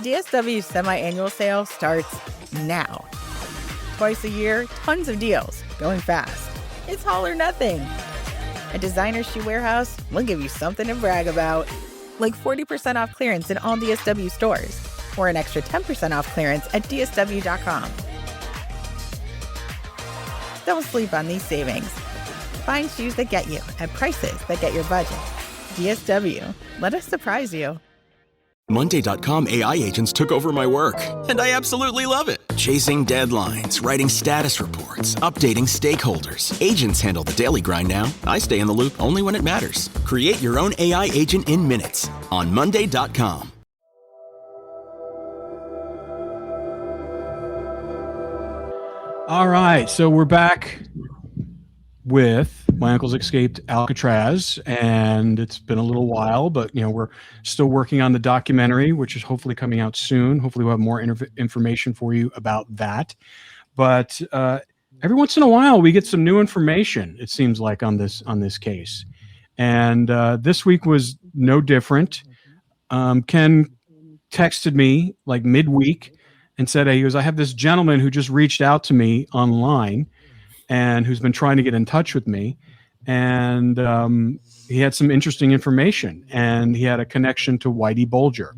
DSW's semi-annual sale starts now. Twice a year, tons of deals, going fast. It's all or nothing. At Designer Shoe Warehouse, we'll give you something to brag about, like 40% off clearance in all DSW stores, or an extra 10% off clearance at dsw.com. Don't sleep on these savings. Find shoes that get you at prices that get your budget. DSW. Let us surprise you. Monday.com AI agents took over my work, and I absolutely love it. Chasing deadlines, writing status reports, updating stakeholders. Agents handle the daily grind now. I stay in the loop only when it matters. Create your own AI agent in minutes on Monday.com. All right, so we're back with My Uncle's Escaped Alcatraz, and it's been a little while, but we're still working on the documentary, which is hopefully coming out soon. Hopefully we'll have more information for you about that. But every once in a while we get some new information, it seems like, on this case. And this week was no different. Ken texted me like midweek and said, hey, I have this gentleman who just reached out to me online and who's been trying to get in touch with me. And he had some interesting information, and he had a connection to Whitey Bulger.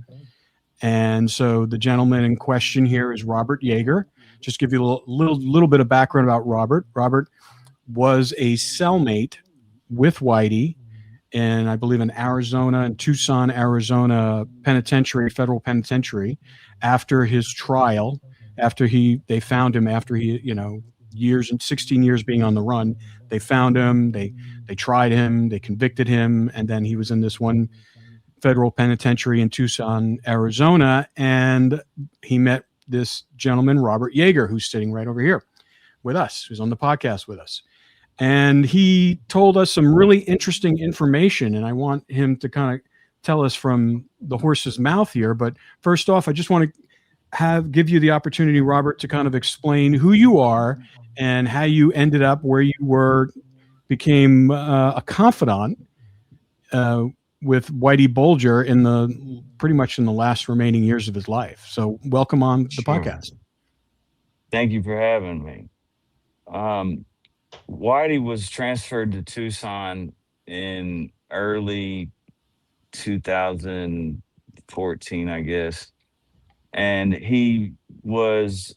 And so the gentleman in question here is Robert Yeager. Just give you a little bit of background about Robert. Robert was a cellmate with Whitey in, I believe, in Tucson, Arizona penitentiary, federal penitentiary, after his trial, after they found him, after he, years and 16 years being on the run. They found him, they tried him, they convicted him, and then he was in this one federal penitentiary in Tucson, Arizona, and he met this gentleman, Robert Yeager, who's sitting right over here with us, who's on the podcast with us. And he told us some really interesting information, and I want him to kind of tell us from the horse's mouth here. But first off, I just want to give you the opportunity, Robert, to kind of explain who you are and how you ended up where you became a confidant with Whitey Bulger pretty much in the last remaining years of his life. So welcome on the podcast. Thank you for having me. Whitey was transferred to Tucson in early 2014, I guess. And he was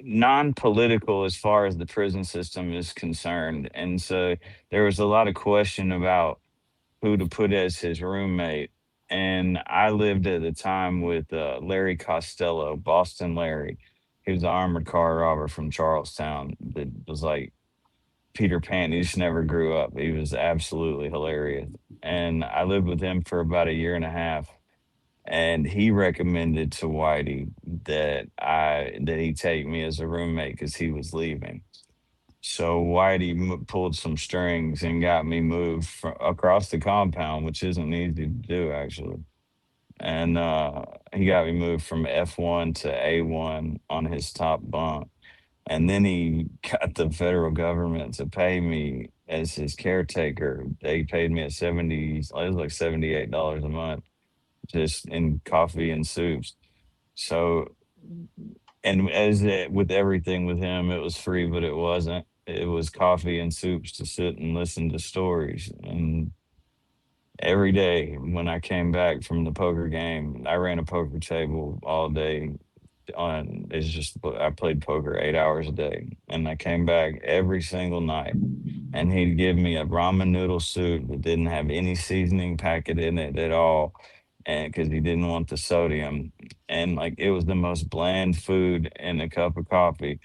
non-political as far as the prison system is concerned. And so there was a lot of question about who to put as his roommate. And I lived at the time with Larry Costello, Boston Larry. He was an armored car robber from Charlestown that was like Peter Pan. He just never grew up. He was absolutely hilarious. And I lived with him for about a year and a half. And he recommended to Whitey that he take me as a roommate because he was leaving. So Whitey pulled some strings and got me moved across the compound, which isn't easy to do, actually. And he got me moved from F1 to A1 on his top bunk. And then he got the federal government to pay me as his caretaker. They paid me it was like $78 a month, just in coffee and soups. So, and with everything with him, it was free, but it wasn't. It was coffee and soups to sit and listen to stories. And every day when I came back from the poker game, I ran a poker table all day. I played poker 8 hours a day, and I came back every single night, and he'd give me a ramen noodle soup that didn't have any seasoning packet in it at all, and because he didn't want the sodium, and like it was the most bland food and a cup of coffee.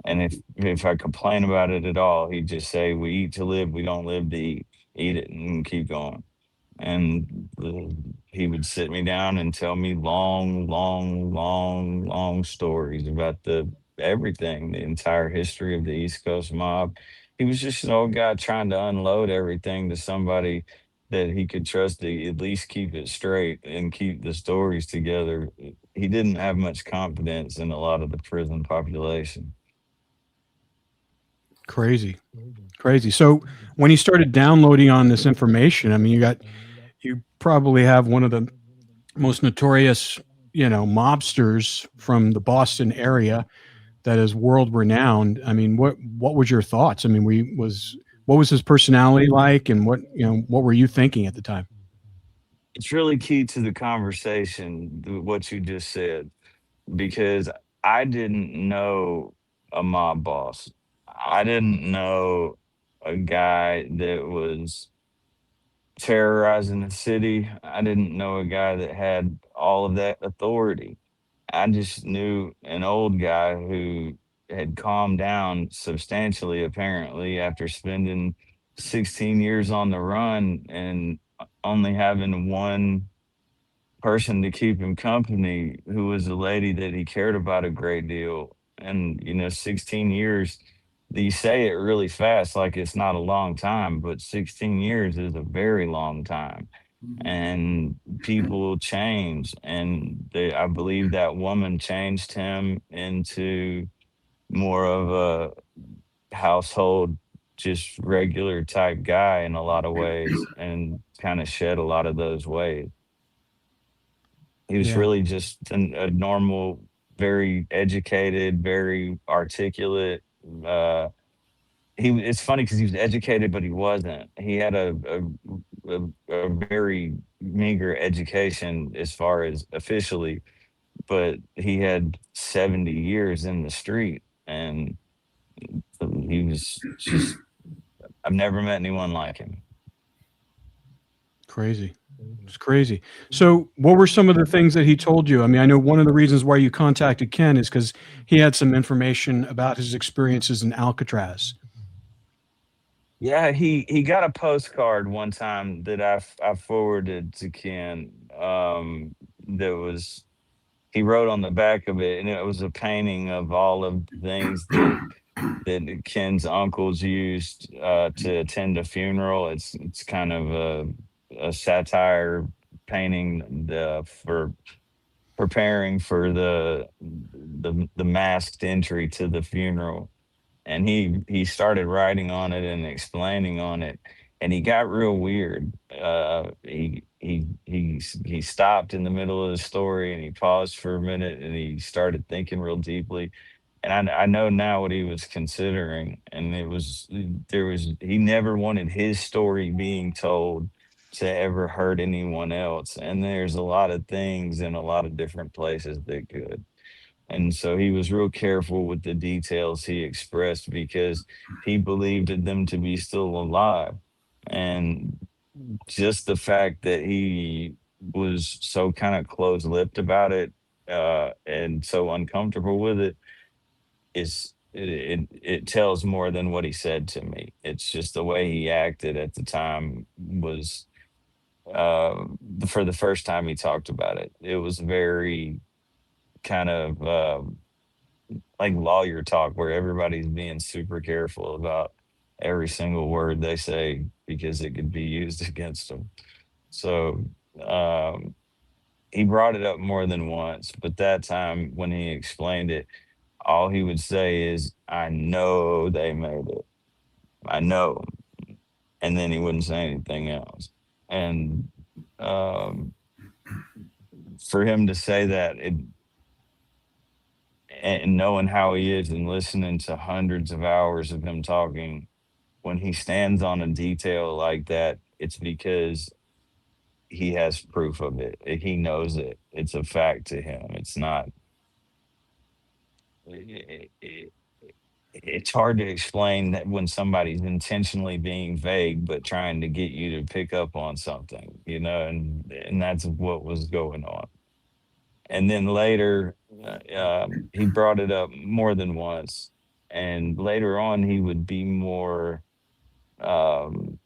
And if I complain about it at all, he'd just say, "We eat to live, we don't live to eat. Eat it and keep going." And he would sit me down and tell me long stories about everything, the entire history of the East Coast mob. He was just an old guy trying to unload everything to somebody that he could trust to at least keep it straight and keep the stories together. He didn't have much confidence in a lot of the prison population. Crazy. So when you started downloading on this information, I mean, you probably have one of the most notorious, mobsters from the Boston area that is world renowned. I mean, what was your thoughts? I mean, what was his personality like, and what were you thinking at the time? It's really key to the conversation, what you just said, because I didn't know a mob boss. I didn't know a guy that was terrorizing the city. I didn't know a guy that had all of that authority. I just knew an old guy who had calmed down substantially, apparently, after spending 16 years on the run and only having one person to keep him company, who was a lady that he cared about a great deal. And, 16 years, you say it really fast, like it's not a long time, but 16 years is a very long time. And people change. And I believe that woman changed him into more of a household, just regular type guy in a lot of ways, and kind of shed a lot of those ways. He was Yeah. really just a normal, very educated, very articulate. Uh, it's funny because he was educated, but he wasn't. He had a very meager education as far as officially, but he had 70 years in the street, and he was just. I've never met anyone like him. Crazy. It's crazy. So, what were some of the things that he told you? I mean, I know one of the reasons why you contacted Ken is because he had some information about his experiences in Alcatraz. Yeah, he got a postcard one time that I forwarded to Ken. That was he wrote on the back of it, and it was a painting of all of the things that Ken's uncles used to attend a funeral. It's kind of a satire painting for preparing for the masked entry to the funeral. And he started writing on it and explaining on it, and he got real weird. He stopped in the middle of the story, and he paused for a minute, and he started thinking real deeply. And I know now what he was considering, and he never wanted his story being told to ever hurt anyone else. And there's a lot of things in a lot of different places that could. And so he was real careful with the details he expressed because he believed in them to be still alive. And just the fact that he was so kind of close-lipped about it, and so uncomfortable with it, it tells more than what he said to me. It's just the way he acted at the time was, for the first time he talked about it, it was very kind of like lawyer talk, where everybody's being super careful about every single word they say because it could be used against them. So um, he brought it up more than once, but that time when he explained it, all he would say is, "I know they made it. I know," and then he wouldn't say anything else. And um, for him to say that, and knowing how he is and listening to hundreds of hours of him talking, when he stands on a detail like that, it's because he has proof of it. He knows it. It's a fact to him. It's not. It's hard to explain that when somebody's intentionally being vague but trying to get you to pick up on something, and that's what was going on. And then later, he brought it up more than once, and later on, um,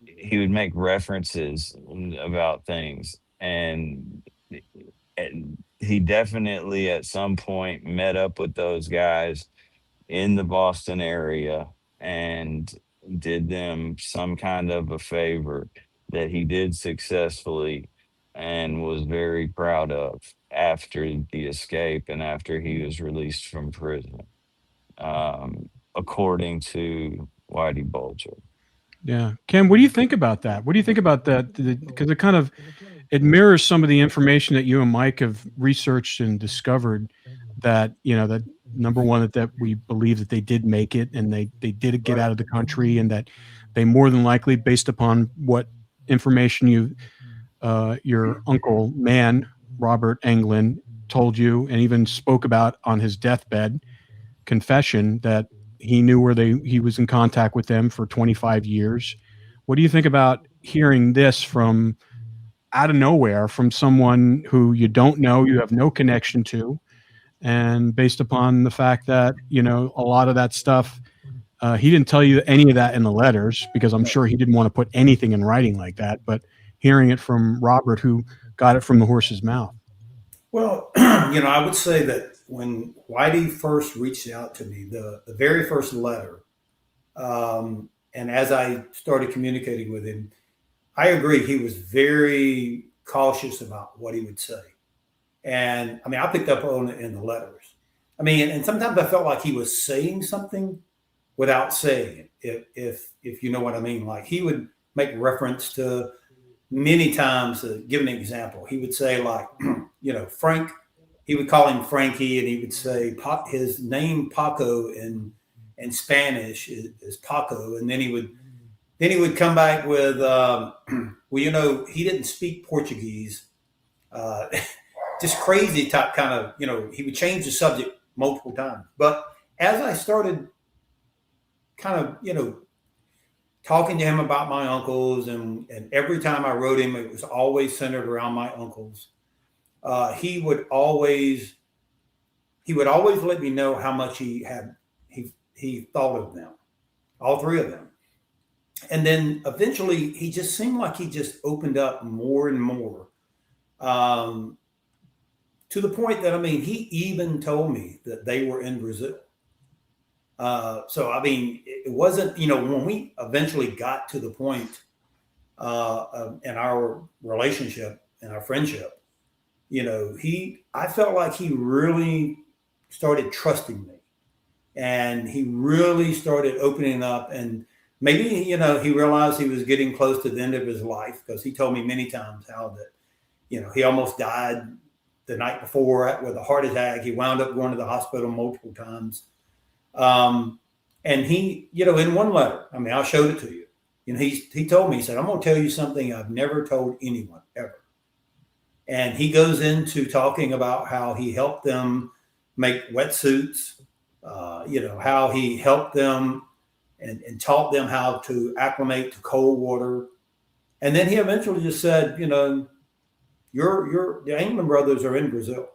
he would make references about things, and he definitely at some point met up with those guys in the Boston area and did them some kind of a favor that he did successfully and was very proud of after the escape and after he was released from prison, according to Whitey Bulger. Yeah, Ken, what do you think about that? What do you think about that? Because it mirrors some of the information that you and Mike have researched and discovered, that, that number one, that we believe that they did make it, and they did get out of the country, and that they more than likely, based upon what information your uncle Robert Anglin told you, and even spoke about on his deathbed confession, that he knew where he was in contact with them for 25 years. What do you think about hearing this from out of nowhere, from someone who you don't know, you have no connection to, and based upon the fact that, a lot of that stuff, he didn't tell you any of that in the letters, because I'm sure he didn't want to put anything in writing like that, but hearing it from Robert, who got it from the horse's mouth? Well, I would say that when Whitey first reached out to me, the very first letter, and as I started communicating with him, I agree, he was very cautious about what he would say. And I mean, I picked up on it in the letters. I mean, and sometimes I felt like he was saying something without saying it, if you know what I mean. Like, he would make reference to many times, to give an example, he would say, like, Frank, he would call him Frankie, and he would say his name Paco in Spanish is Paco. And then he would come back with, well, he didn't speak Portuguese. Just crazy type kind of, he would change the subject multiple times. But as I started kind of, talking to him about my uncles, and every time I wrote him, it was always centered around my uncles. He would always let me know how much he thought of them, all three of them. And then eventually he just seemed like he just opened up more and more, to the point that, I mean, he even told me that they were in Brazil. So, I mean, it wasn't, when we eventually got to the point in our relationship and our friendship, I felt like he really started trusting me, and he really started opening up, and maybe, he realized he was getting close to the end of his life, because he told me many times how that, he almost died the night before with a heart attack. He wound up going to the hospital multiple times. And he, in one letter, I mean, I showed it to you, he told me, he said, I'm going to tell you something I've never told anyone ever. And he goes into talking about how he helped them make wetsuits, how he helped them and taught them how to acclimate to cold water. And then he eventually just said, the Anglin brothers are in Brazil.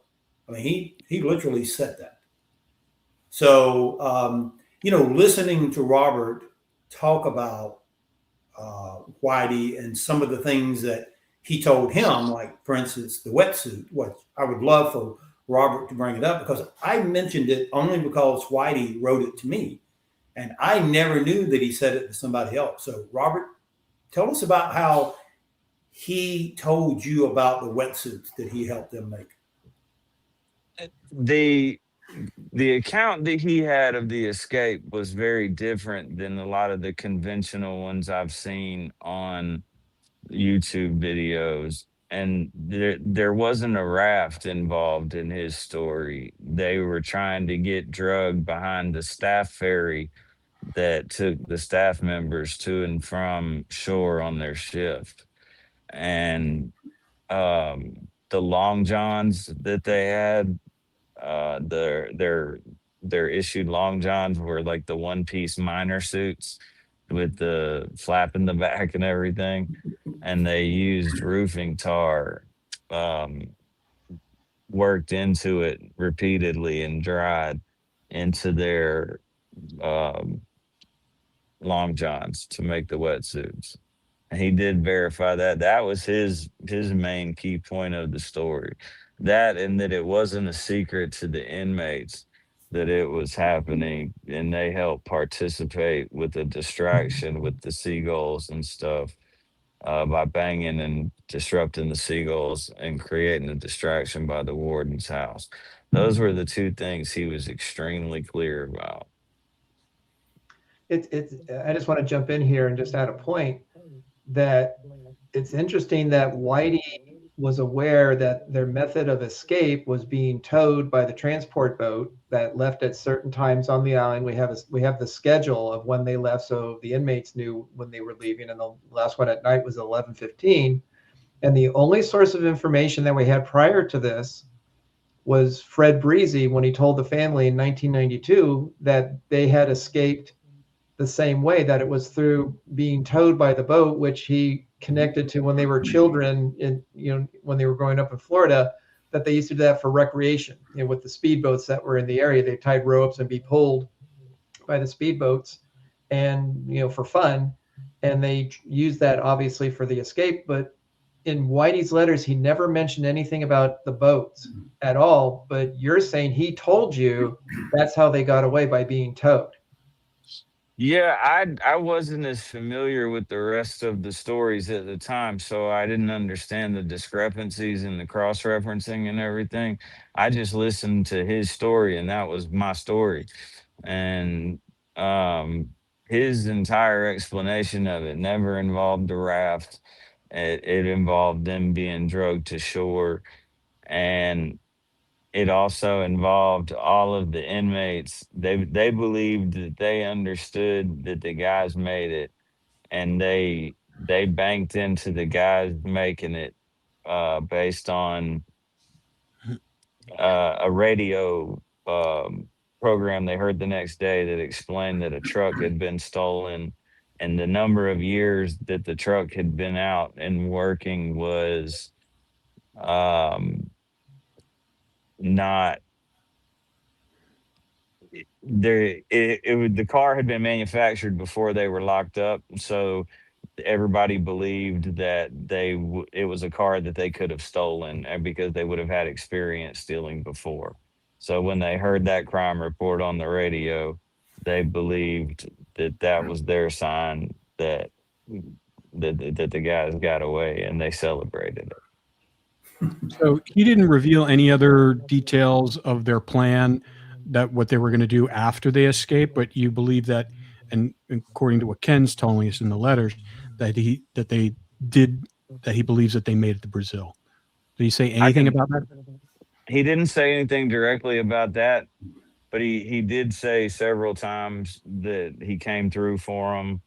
I mean, he literally said that. So, listening to Robert talk about Whitey and some of the things that he told him, like, for instance, the wetsuit, what I would love for Robert to bring it up, because I mentioned it only because Whitey wrote it to me, and I never knew that he said it to somebody else. So, Robert, tell us about how he told you about the wetsuits that he helped them make. The account that he had of the escape was very different than a lot of the conventional ones I've seen on YouTube videos. And there wasn't a raft involved in his story. They were trying to get drugged behind the staff ferry that took the staff members to and from shore on their shift. And the long johns that they had, their issued long johns were like the one-piece miner suits with the flap in the back and everything, and they used roofing tar worked into it repeatedly and dried into their long johns to make the wetsuits. And he did verify that. That was his main key point of the story. That, and that it wasn't a secret to the inmates that it was happening, and they helped participate with the distraction with the seagulls and stuff, by banging and disrupting the seagulls and creating a distraction by the warden's house. Those were the two things he was extremely clear about. I just want to jump in here and just add a point that it's interesting that Whitey was aware that their method of escape was being towed by the transport boat that left at certain times on the island. We have the schedule of when they left, so the inmates knew when they were leaving, and the last one at night was 11:15. And the only source of information that we had prior to this was Fred Breezy, when he told the family in 1992 that they had escaped the same way, that it was through being towed by the boat, which he connected to when they were children, in, when they were growing up in Florida, that they used to do that for recreation. With the speedboats that were in the area, they tied ropes and be pulled by the speedboats, and for fun. And they used that obviously for the escape. But in Whitey's letters, he never mentioned anything about the boats at all. But you're saying he told you that's how they got away, by being towed. Yeah, I wasn't as familiar with the rest of the stories at the time, so I didn't understand the discrepancies and the cross-referencing and everything. I just listened to his story, and that was my story. And his entire explanation of it never involved the raft. It involved them being drugged to shore, and it also involved all of the inmates. They believed that they understood that the guys made it, and they banked into the guys making it based on a radio program they heard the next day that explained that a truck had been stolen, and the number of years that the truck had been out and working was not there. The car had been manufactured before they were locked up, so everybody believed that it was a car that they could have stolen, and because they would have had experience stealing before. So when they heard that crime report on the radio, they believed that that was their sign that that the guys got away, and they celebrated it. So he didn't reveal any other details of their plan, that what they were going to do after they escaped, but you believe that, and according to what Ken's telling us in the letters, that he believes that they made it to Brazil. Did he say anything about that? He didn't say anything directly about that, but he did say several times that he came through for them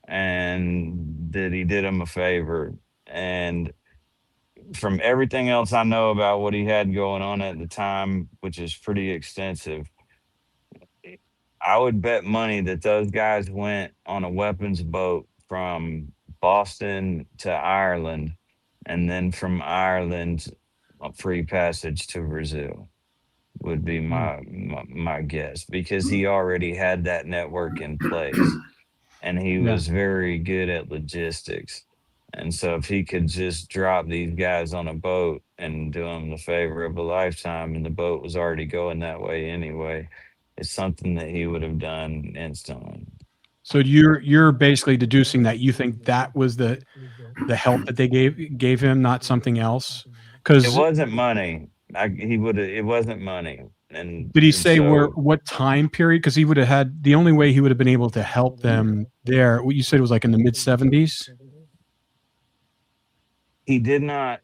and that he did them a favor. And from everything else I know about what he had going on at the time, which is pretty extensive, I would bet money that those guys went on a weapons boat from Boston to Ireland, and then from Ireland, a free passage to Brazil would be my guess, because he already had that network in place, and he was very good at logistics. And so if he could just drop these guys on a boat and do them the favor of a lifetime, and the boat was already going that way anyway, it's something that he would have done instantly. So you're basically deducing that you think that was the help that they gave him, not something else? Because it wasn't money. It wasn't money. And did he say what time period? Because he would have had, the only way he would have been able to help them there, what you said was like in the mid-70s? He did not.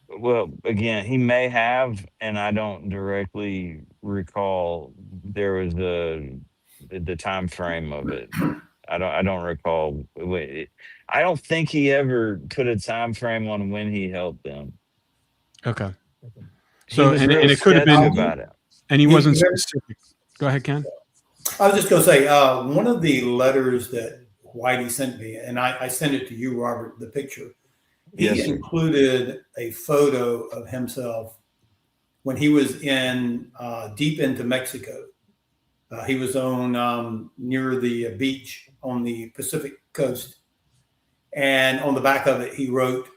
Well, again, he may have, and I don't directly recall. There was the time frame of it. I don't recall. I don't think he ever put a time frame on when he helped them. Okay. So and really it could have been about it, and he wasn't specific. Go ahead, Ken. I was just going to say, one of the letters that Whitey sent me, and I sent it to you, Robert, the picture. He included a photo of himself when he was in deep into Mexico. He was on near the beach on the Pacific coast, and on the back of it, he wrote,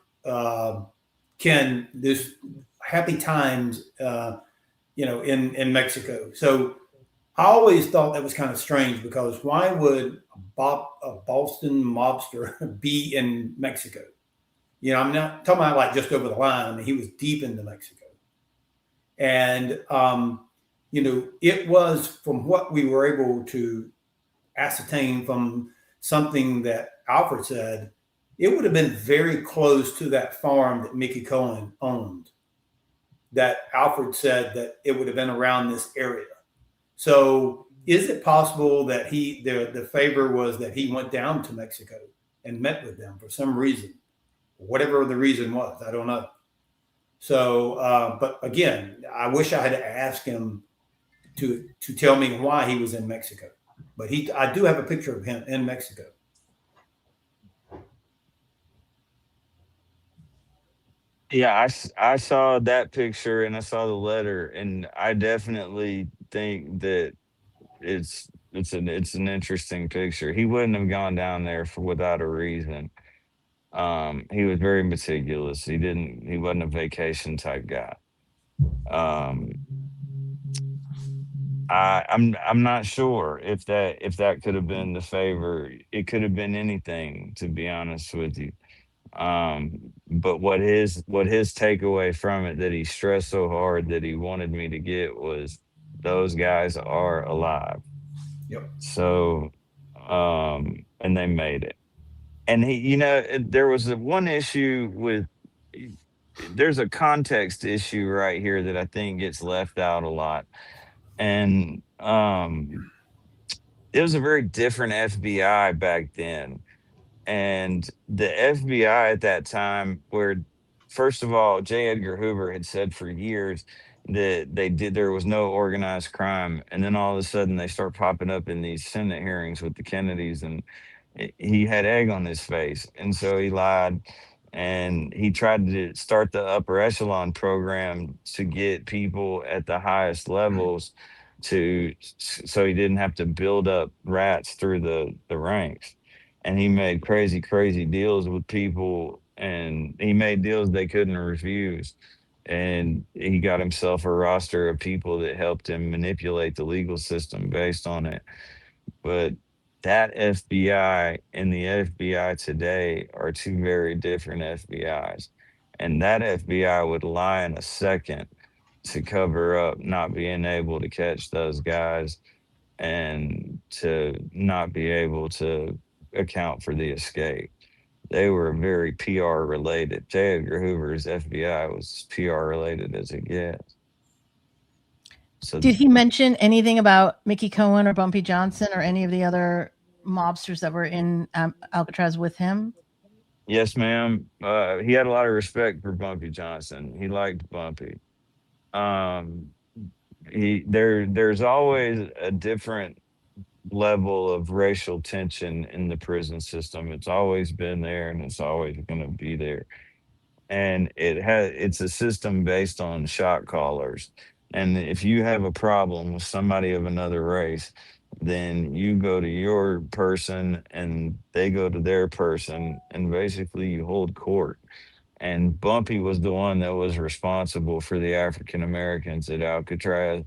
"Ken, this happy times, in Mexico." So I always thought that was kind of strange, because why would a Boston mobster be in Mexico? I'm not talking about like just over the line. I mean, he was deep into Mexico. And, it was, from what we were able to ascertain from something that Alfred said, it would have been very close to that farm that Mickey Cohen owned. That Alfred said that it would have been around this area. So is it possible that the favor was that he went down to Mexico and met with them for some reason, whatever the reason was? I don't know. So, but again, I wish I had asked him to tell me why he was in Mexico. But I do have a picture of him in Mexico. Yeah, I saw that picture and I saw the letter, and I definitely think that it's an interesting picture. He wouldn't have gone down there without a reason. He was very meticulous. He wasn't a vacation type guy. Um, I'm not sure if that could have been the favor. It could have been anything, to be honest with you. But what his takeaway from it that he stressed so hard that he wanted me to get was those guys are alive. Yep. So, and they made it. And there was one issue with, there's a context issue right here that I think gets left out a lot. And it was a very different FBI back then. And the FBI at that time, where first of all, J. Edgar Hoover had said for years that there was no organized crime, and then all of a sudden they start popping up in these Senate hearings with the Kennedys, and he had egg on his face, and so he lied, and he tried to start the upper echelon program to get people at the highest levels so he didn't have to build up rats through the ranks. And he made crazy deals with people, and he made deals they couldn't refuse. And he got himself a roster of people that helped him manipulate the legal system based on it. But that FBI and the FBI today are two very different FBIs. And that FBI would lie in a second to cover up not being able to catch those guys and to not be able to account for the escape. They were very PR related. J. Edgar Hoover's FBI was PR related as it gets. So did he mention anything about Mickey Cohen or Bumpy Johnson or any of the other mobsters that were in Alcatraz with him? Yes, ma'am. He had a lot of respect for Bumpy Johnson. He liked Bumpy. There's always a different level of racial tension in the prison system. It's always been there, and it's always going to be there. And it's a system based on shot callers. And if you have a problem with somebody of another race, then you go to your person and they go to their person, and basically you hold court. And Bumpy was the one that was responsible for the African Americans at Alcatraz,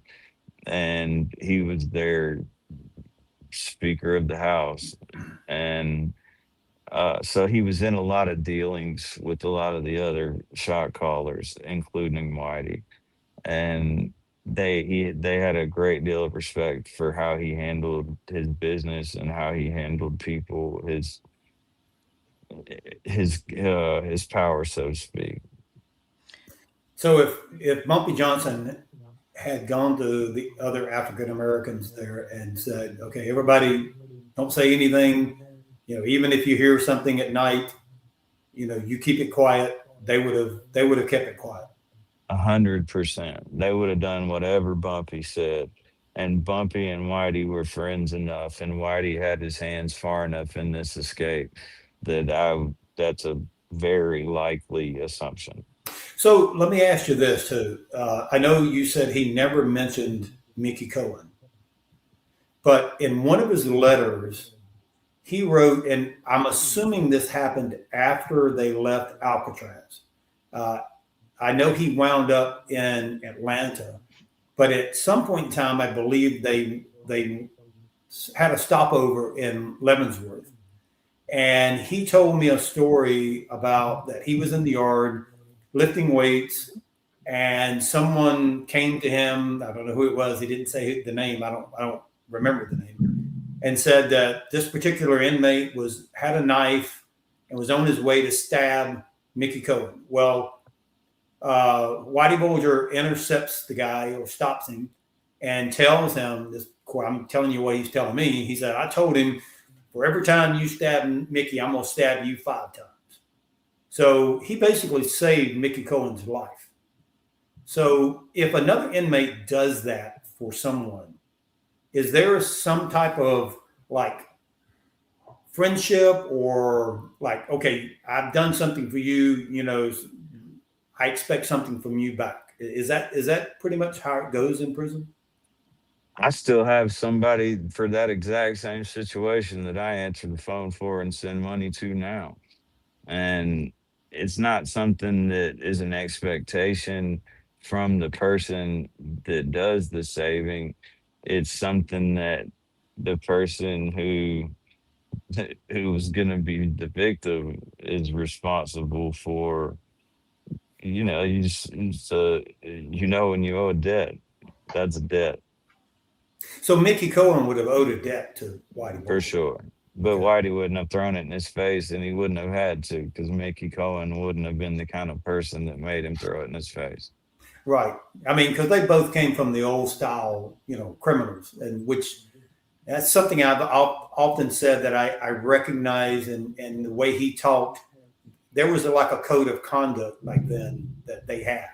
and he was their Speaker of the House. And so he was in a lot of dealings with a lot of the other shot callers, including Whitey. And they had a great deal of respect for how he handled his business and how he handled people, his power, so to speak. So if Bumpy Johnson had gone to the other African Americans there and said, "Okay, everybody, don't say anything. Even if you hear something at night, you keep it quiet," they would have kept it quiet. 100%. They would have done whatever Bumpy said. And Bumpy and Whitey were friends enough, and Whitey had his hands far enough in this escape that's a very likely assumption. So let me ask you this too. I know you said he never mentioned Mickey Cohen, but in one of his letters, he wrote, and I'm assuming this happened after they left Alcatraz. I know he wound up in Atlanta, but at some point in time, I believe they had a stopover in Leavenworth. And he told me a story about that he was in the yard lifting weights, and someone came to him. I don't know who it was. He didn't say the name. I don't remember the name. And said that this particular inmate had a knife and was on his way to stab Mickey Cohen. Well, Whitey Bulger intercepts the guy or stops him and tells him this. I'm telling you what he's telling me. He said, I told him, for every time you stab Mickey, I'm going to stab you 5 times. So he basically saved Mickey Cohen's life. So if another inmate does that for someone, is there some type of like friendship or like, okay, I've done something for you, you know, I expect something from you back. Is that pretty much how it goes in prison? I still have somebody for that exact same situation that I answer the phone for and send money to now. And it's not something that is an expectation from the person that does the saving. It's something that the person who's going to be the victim is responsible for. You know, you know, when you owe a debt, that's a debt. So Mickey Cohen would have owed a debt to Whitey Bulger. For sure. But Whitey wouldn't have thrown it in his face, and he wouldn't have had to, because Mickey Cohen wouldn't have been the kind of person that made him throw it in his face. Right. I mean, because they both came from the old style, you know, criminals, and which that's something I've often said that I recognize in the way he talked. There was like a code of conduct back then that they had,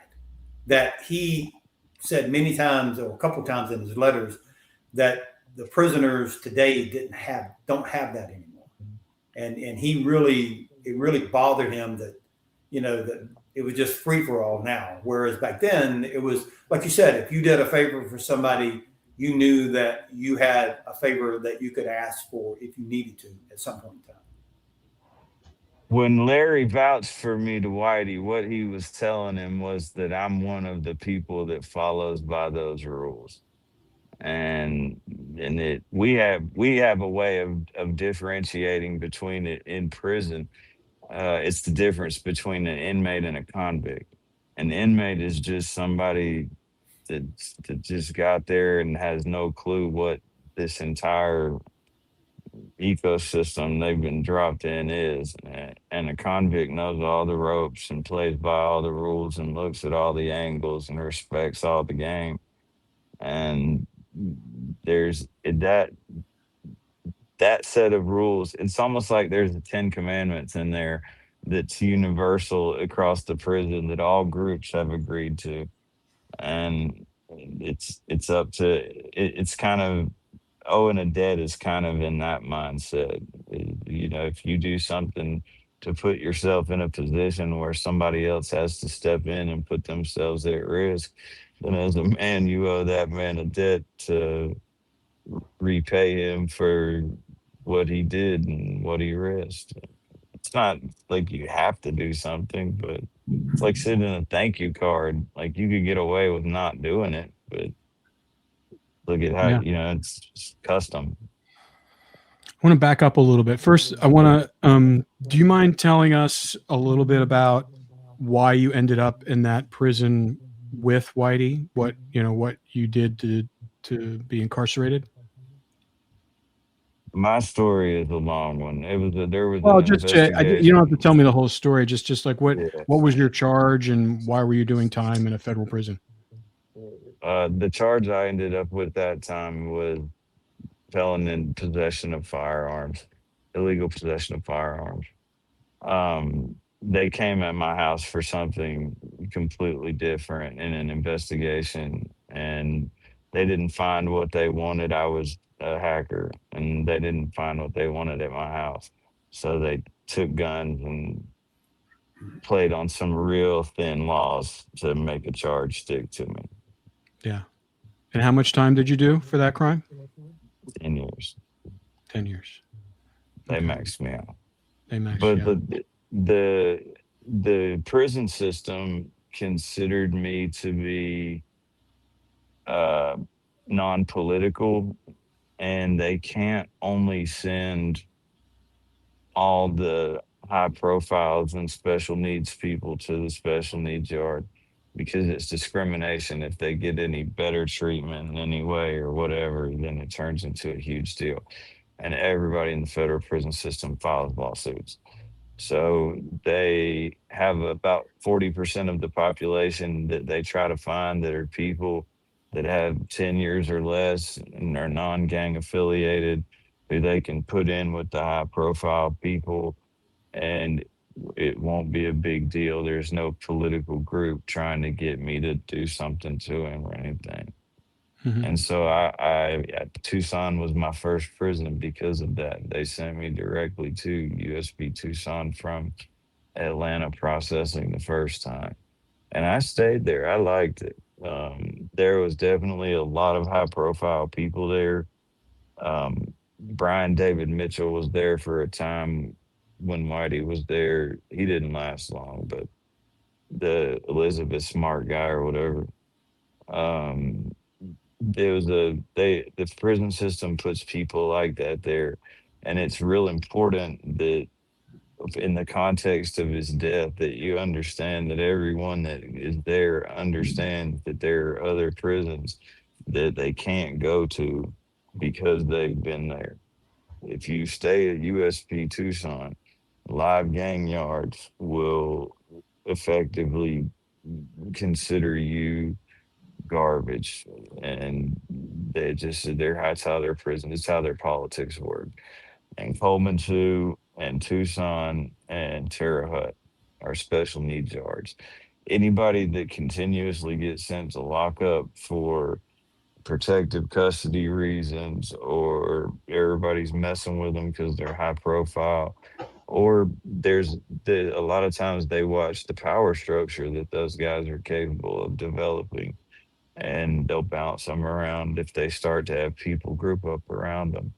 that he said many times or a couple of times in his letters that the prisoners today don't have that anymore. And it really bothered him that, you know, that it was just free for all now. Whereas back then it was, like you said, if you did a favor for somebody, you knew that you had a favor that you could ask for if you needed to at some point in time. When Larry vouched for me to Whitey, what he was telling him was that I'm one of the people that follows by those rules. And we have a way of differentiating between it in prison. It's the difference between an inmate and a convict. An inmate is just somebody that just got there and has no clue what this entire ecosystem they've been dropped in is. And a convict knows all the ropes and plays by all the rules and looks at all the angles and respects all the game. And there's that set of rules. It's almost like there's the 10 commandments in there that's universal across the prison that all groups have agreed to. And it's up to it's kind of owing a debt is kind of in that mindset. You know, if you do something to put yourself in a position where somebody else has to step in and put themselves at risk, then as a man, you owe that man a debt to repay him for what he did and what he risked. It's not like you have to do something, but it's like sending a thank you card. Like you could get away with not doing it, but look at how, you know, it's just custom. I want to back up a little bit. First, I want to, do you mind telling us a little bit about why you ended up in that prison with Whitey? What you did to be incarcerated? My story is a long one. There was you don't have to tell me the whole story. Just like what was your charge and why were you doing time in a federal prison? The charge I ended up with that time was felon in possession of firearms, illegal possession of firearms. They came at my house for something completely different in an investigation, and they didn't find what they wanted. I was a hacker, and they didn't find what they wanted at my house. So they took guns and played on some real thin laws to make a charge stick to me. Yeah. And how much time did you do for that crime? 10 years. 10 years. They maxed me out. But the prison system considered me to be non-political, and they can't only send all the high profiles and special needs people to the special needs yard, because it's discrimination. If they get any better treatment in any way or whatever, then it turns into a huge deal. And everybody in the federal prison system files lawsuits. So they have about 40% of the population that they try to find that are people that have 10 years or less and are non-gang affiliated, who they can put in with the high profile people, and it won't be a big deal. There's no political group trying to get me to do something to him or anything. And so Tucson was my first prison because of that. They sent me directly to USB Tucson from Atlanta processing the first time. And I stayed there. I liked it. There was definitely a lot of high profile people there. Brian David Mitchell was there for a time when Whitey was there. He didn't last long, but the Elizabeth Smart guy or whatever. The prison system puts people like that there, and it's real important that in the context of his death that you understand that everyone that is there understands that there are other prisons that they can't go to because they've been there. If you stay at USP Tucson, live gang yards will effectively consider you garbage, and that's how their prison, it's how their politics work. And Coleman 2 and Tucson and Terre Haute are special needs yards. Anybody that continuously gets sent to lockup for protective custody reasons, or everybody's messing with them because they're high profile, or a lot of times they watch the power structure that those guys are capable of developing, and they'll bounce them around if they start to have people group up around them.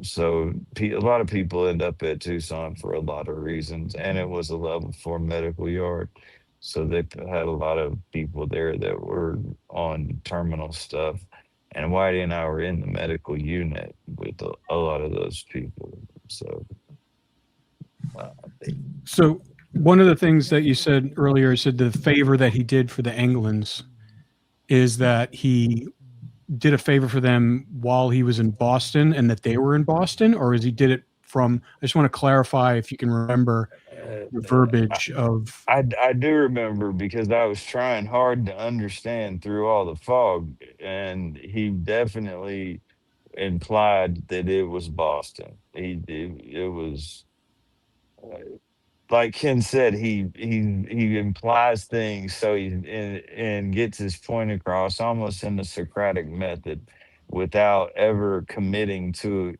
So a lot of people end up at Tucson for a lot of reasons, and it was a level 4 medical yard. So they had a lot of people there that were on terminal stuff. And Whitey and I were in the medical unit with a lot of those people. So one of the things that you said earlier, you said the favor that he did for the Anglins is that he did a favor for them while he was in Boston and that they were in Boston, or is he did it from, I just want to clarify if you can remember the verbiage of. I do remember because I was trying hard to understand through all the fog, and he definitely implied that it was Boston. It was like Ken said, he implies things so and gets his point across almost in the Socratic method without ever committing to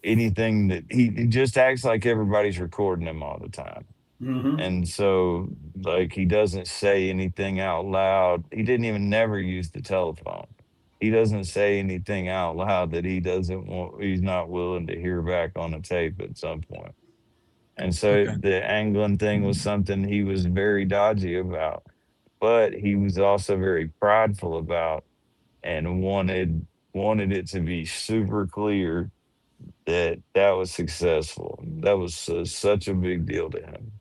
anything. That he just acts like everybody's recording him all the time. And so, like, he doesn't say anything out loud. He didn't even never use the telephone. He doesn't say anything out loud that he's not willing to hear back on a tape at some point. And so the Anglin thing was something he was very dodgy about, but he was also very prideful about, and wanted it to be super clear that was successful. That was such a big deal to him.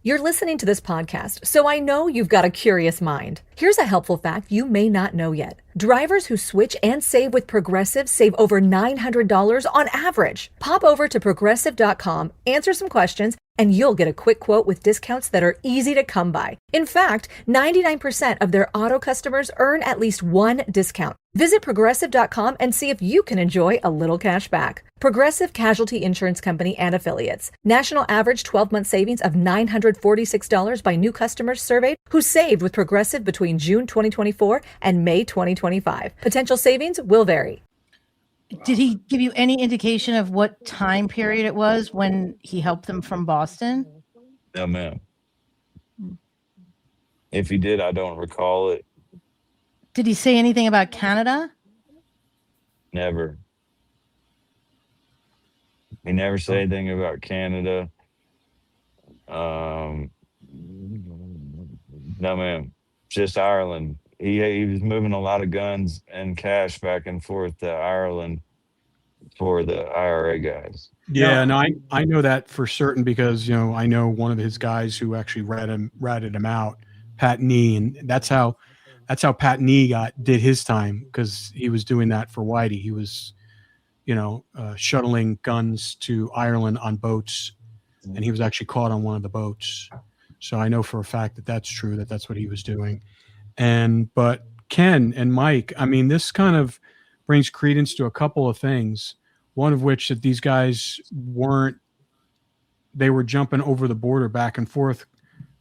You're listening to this podcast, so I know you've got a curious mind. Here's a helpful fact you may not know yet. Drivers who switch and save with Progressive save over $900 on average. Pop over to Progressive.com, answer some questions, and you'll get a quick quote with discounts that are easy to come by. In fact, 99% of their auto customers earn at least one discount. Visit Progressive.com and see if you can enjoy a little cash back. Progressive Casualty Insurance Company and Affiliates. National average 12-month savings of $946 by new customers surveyed who saved with Progressive between June 2024 and May 2025. Potential savings will vary. Did he give you any indication of what time period it was when he helped them from Boston? No, ma'am. If he did, I don't recall it. Did he say anything about Canada? Never. He never said anything about Canada. No, ma'am. Just Ireland. He was moving a lot of guns and cash back and forth to Ireland for the IRA guys. Yeah, no, I know that for certain because, I know one of his guys who actually ratted him out, Pat Nee, and that's how Pat Nee did his time, because he was doing that for Whitey. He was shuttling guns to Ireland on boats, and he was actually caught on one of the boats. So I know for a fact that that's true, that that's what he was doing. But Ken and Mike, I mean, this kind of brings credence to a couple of things. One of which that these guys they were jumping over the border back and forth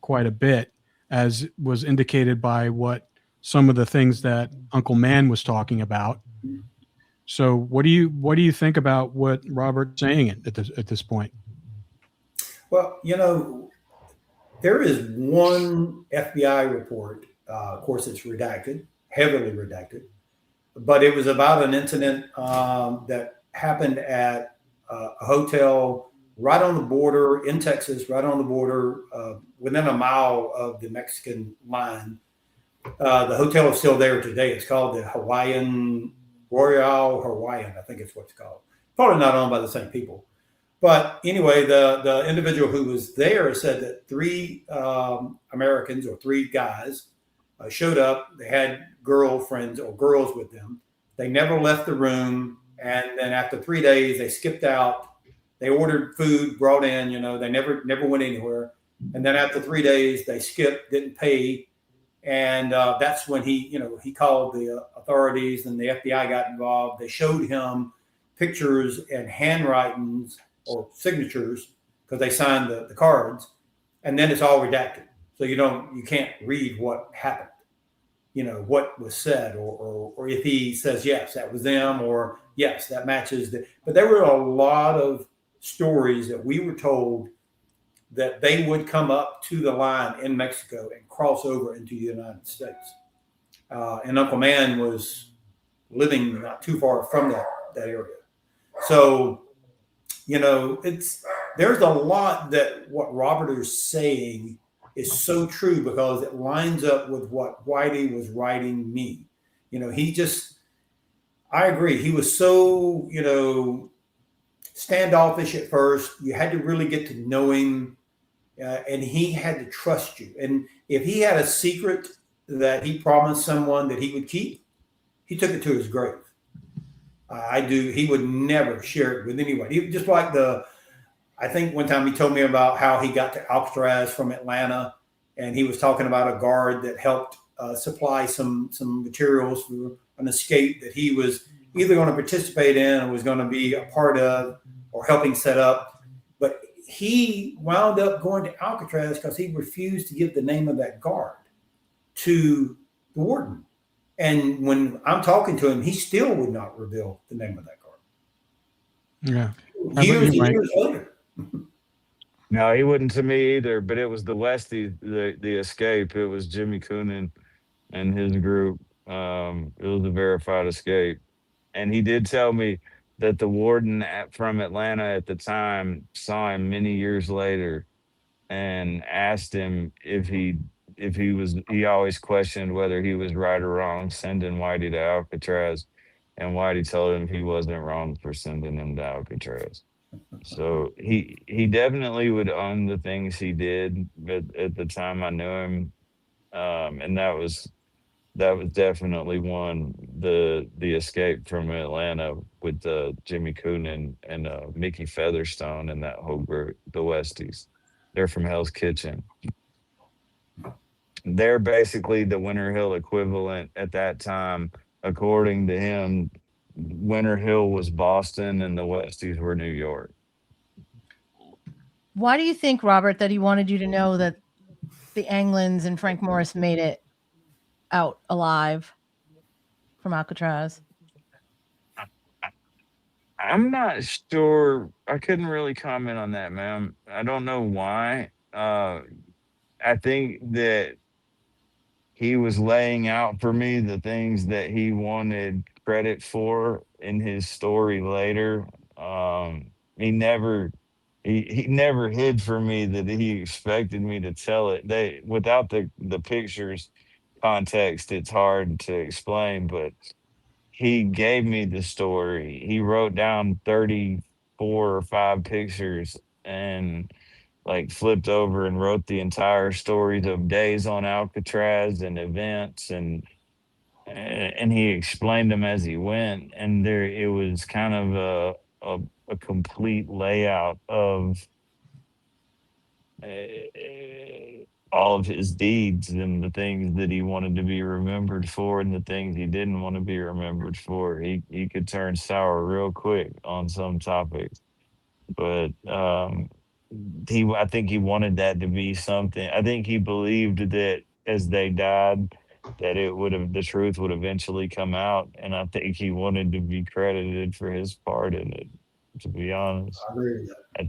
quite a bit, as was indicated by what some of the things that Uncle Man was talking about. So what do you think about what Robert's saying at this point? Well, there is one FBI report. Of course, it's redacted, heavily redacted, but it was about an incident that happened at a hotel right on the border in Texas, right on the border, within a mile of the Mexican line. The hotel is still there today. It's called the Royal Hawaiian, I think it's what it's called. Probably not owned by the same people. But anyway, the individual who was there said that three Americans, or three guys, showed up. They had girlfriends or girls with them. They never left the room. And then after 3 days, they skipped out. They ordered food, brought in, they never went anywhere. And then after 3 days, they skipped, didn't pay. And that's when he called the authorities, and the FBI got involved. They showed him pictures and handwritings or signatures, because they signed the cards, and then it's all redacted. So you can't read what happened, what was said, or if he says, yes, that was them, or yes, that matches. But there were a lot of stories that we were told that they would come up to the line in Mexico and cross over into the United States. And Uncle Man was living not too far from that area. So, there's a lot that what Robert is saying is so true, because it lines up with what Whitey was writing me. I agree. He was so, standoffish at first. You had to really get to know him, and he had to trust you. And if he had a secret that he promised someone that he would keep, he took it to his grave. He would never share it with anyone. Just like I think one time he told me about how he got to Alcatraz from Atlanta, and he was talking about a guard that helped supply some materials for an escape that he was either going to participate in or was going to be a part of or helping set up. But he wound up going to Alcatraz because he refused to give the name of that guard to the warden. And when I'm talking to him, he still would not reveal the name of that guard. Yeah. Years later. No, he wouldn't to me either, but it was the Westies, the escape. It was Jimmy Coonan and his group. It was a verified escape. And he did tell me that the warden from Atlanta at the time saw him many years later and asked him if he always questioned whether he was right or wrong sending Whitey to Alcatraz. And Whitey told him he wasn't wrong for sending him to Alcatraz. So he definitely would own the things he did at the time I knew him. And that was definitely one, the escape from Atlanta with Jimmy Coonan and Mickey Featherstone and that whole group, the Westies. They're from Hell's Kitchen. They're basically the Winter Hill equivalent at that time. According to him, Winter Hill was Boston and the Westies were New York. Why do you think, Robert, that he wanted you to know that the Anglins and Frank Morris made it out alive from Alcatraz? I'm not sure. I couldn't really comment on that, man. I don't know why. I think that he was laying out for me the things that he wanted credit for in his story later. He never hid from me that he expected me to tell it. Without the pictures context, it's hard to explain, but he gave me the story. He wrote down 34 or 5 pictures and flipped over and wrote the entire stories of days on Alcatraz and events and and he explained them as he went, and there it was kind of a complete layout of uh, all of his deeds and the things that he wanted to be remembered for and the things he didn't want to be remembered for. He could turn sour real quick on some topics, but I think he wanted that to be something. I think he believed that as they died, that the truth would eventually come out, and I think he wanted to be credited for his part in it. To be honest, I agree with that.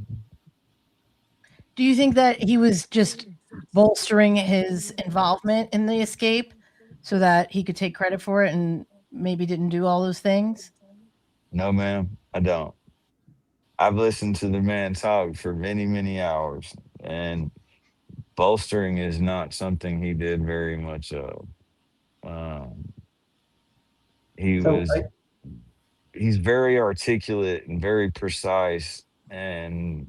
Do you think that he was just bolstering his involvement in the escape so that he could take credit for it and maybe didn't do all those things? No, ma'am, I don't. I've listened to the man talk for many, many hours, and bolstering is not something he did very much of. Um, he So was he's very articulate and very precise, and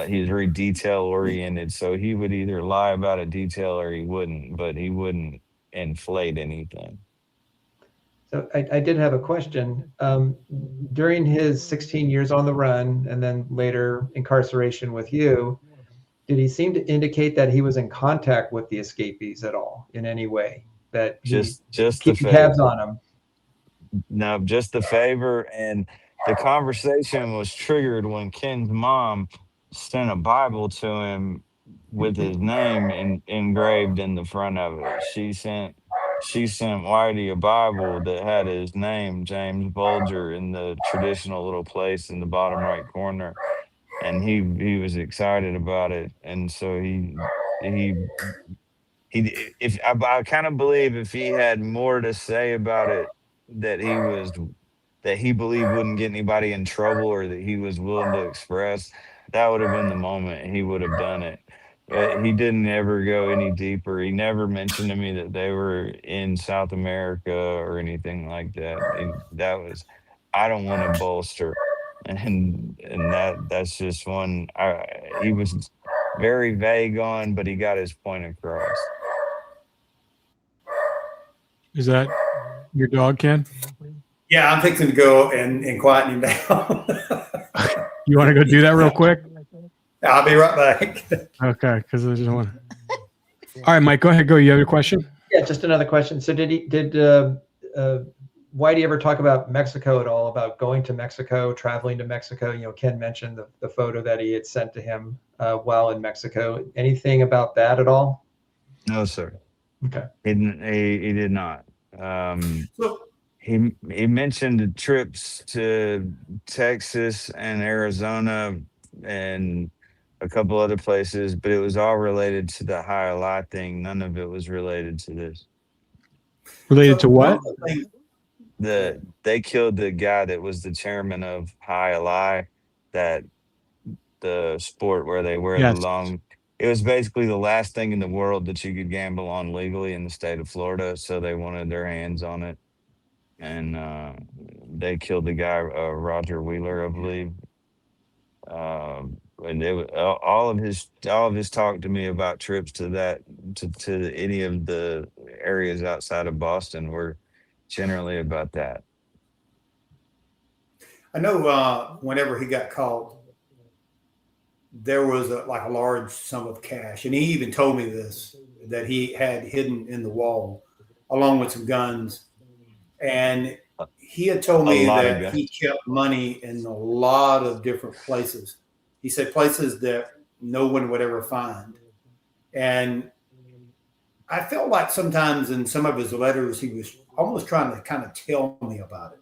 he's very detail oriented. So he would either lie about a detail or he wouldn't, but he wouldn't inflate anything. So I did have a question. During his 16 years on the run and then later incarceration with you, did he seem to indicate that he was in contact with the escapees at all in any way? That Just the keeping tabs on them? No, just the favor. And the conversation was triggered when Ken's mom sent a Bible to him with his name engraved in the front of it. She sent Whitey a Bible that had his name, James Bulger, in the traditional little place in the bottom right corner. And he was excited about it. And so he if I kind of believe if he had more to say about it that he believed wouldn't get anybody in trouble or that he was willing to express, that would have been the moment he would have done it. But he didn't ever go any deeper. He never mentioned to me that they were in South America or anything like that. That was, I don't want to bolster, and that's just one. He was very vague on, but he got his point across. Is that your dog, Ken? Yeah, I'm fixing to go and quieten him down. You want to go do that real quick? I'll be right back. Okay, because I just want. All right, Mike, go ahead. Go. You have a question? Yeah, just another question. So did Whitey ever talk about Mexico at all? About going to Mexico, traveling to Mexico? You know, Ken mentioned the photo that he had sent to him while in Mexico. Anything about that at all? No, sir. Okay. He did not. He mentioned trips to Texas and Arizona and a couple other places, but it was all related to the high lie thing. None of it was related to this. Related to what? They killed the guy that was the chairman of High Lie, that the sport where they wear the long. It was basically the last thing in the world that you could gamble on legally in the state of Florida, so they wanted their hands on it, and they killed the guy, Roger Wheeler, I believe. And all of his talk to me about trips to any of the areas outside of Boston were generally about that. I know whenever he got caught, there was a large sum of cash, and he even told me this, that he had hidden in the wall along with some guns. And he had told me that he kept money in a lot of different places. He said places that no one would ever find. And I felt like sometimes in some of his letters, he was almost trying to kind of tell me about it.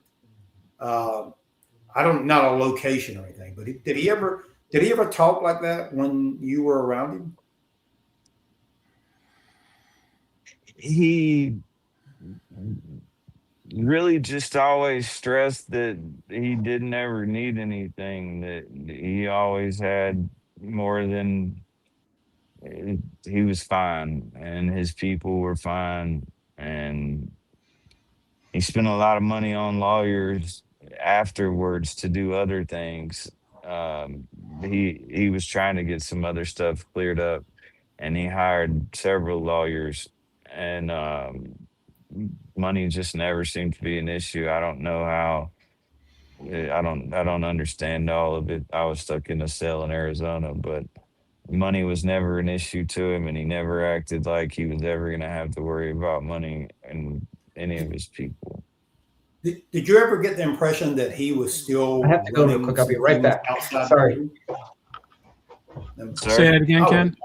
Not a location or anything, but did he ever talk like that when you were around him? He really just always stressed that he didn't ever need anything, that he always had more than he was fine and his people were fine. And he spent a lot of money on lawyers afterwards to do other things. He was trying to get some other stuff cleared up, and he hired several lawyers, and money just never seemed to be an issue. I don't know how. I don't understand all of it. I was stuck in a cell in Arizona, but money was never an issue to him, and he never acted like he was ever going to have to worry about money and any of his people. Did you ever get the impression that he was still I have to go real running quick. I'll be some right things back. outside? Sorry. Sir? Say that again, Oh. Ken.